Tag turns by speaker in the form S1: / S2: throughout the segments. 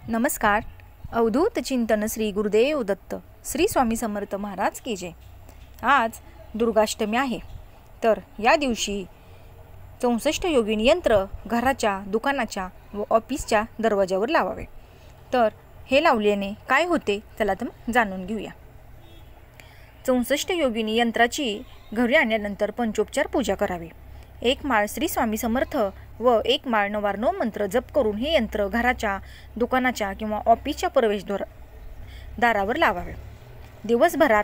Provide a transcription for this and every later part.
S1: नमस्कार. अवधूत चिंतन श्री गुरुदेव दत्त श्री स्वामी समर्थ महाराज की जय. आज दुर्गाष्टमी आहे. तर या दिवशी 64 योगिनी यंत्र घराच्या, दुकानाच्या व ऑफिसच्या दरवाजावर लावावे. तर हे लावल्याने काय होते चला तर जाणून घेऊया. 64 योगिनी यंत्राची घरी आणल्यानंतर पंचोपचार पूजा करावी. एक माळ श्री स्वामी समर्थ व एक माळ 99 मंत्र जप करून हे यंत्र घराच्या, दुकानाच्या किंवा ऑफिसच्या प्रवेशद्वारावर लावावे. दिवसभरात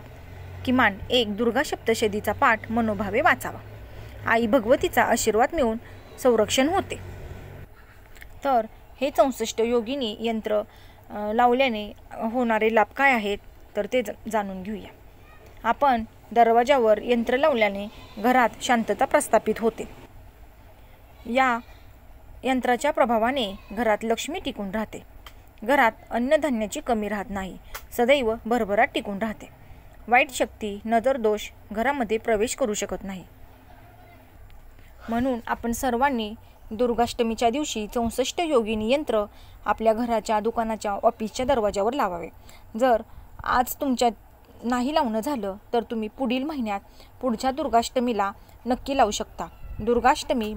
S1: किमान एक दुर्गा सप्तशतीचा पाठ मनोभावे वाचावा. आई भगवतीचा आशीर्वाद मिळून संरक्षण होते. तर हे 64 योगिनी यंत्र लावल्याने होणारे लाभ काय आहेत तर ते जाणून घेऊया. आपण दरवाजावर यंत्र लावल्याने घरात शांतता प्रस्थापित होते. या यंत्राच्या प्रभावाने घरात लक्ष्मी टिकून राहते. घरात अन्नधान्याची कमी राहत नाही. सदैव भरभराट टिकून राहते. वाईट शक्ती, नजर दोष घरामध्ये प्रवेश करू शकत नाही. म्हणून आपण सर्वांनी दुर्गाष्टमीच्या दिवशी 64 योगिनी यंत्र आपल्या घराच्या, दुकानाच्या, ऑफिसच्या दरवाजावर लावावे. जर आज तुमच्या नाही लावणं झालं तर तुम्ही पुढील महिन्यात पुढच्या दुर्गाष्टमीला नक्की लावू शकता. दुर्गाष्टमी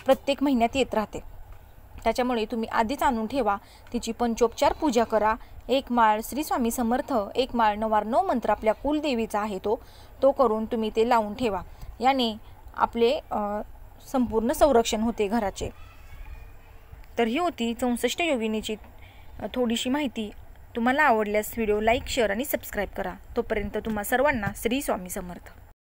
S1: प्रत्येक महिन्यात येत राहते. त्याच्यामुळे तुम्ही आधीच आणून ठेवा. तिची पंचोपचार पूजा करा. एक माळ श्री स्वामी समर्थ, एक माळ 99 मंत्र आपल्या कुलदेवीचा आहे तो करून तुम्ही ते लावून ठेवा. याने आपले संपूर्ण संरक्षण होते घराचे. तर ही होती 64 योगिनीची थोडीशी माहिती. तुम्हाला आवडल्यास व्हिडिओ लाईक, शेअर आणि सबस्क्राईब करा. तोपर्यंत तुम्हा सर्वांना श्री स्वामी समर्थ.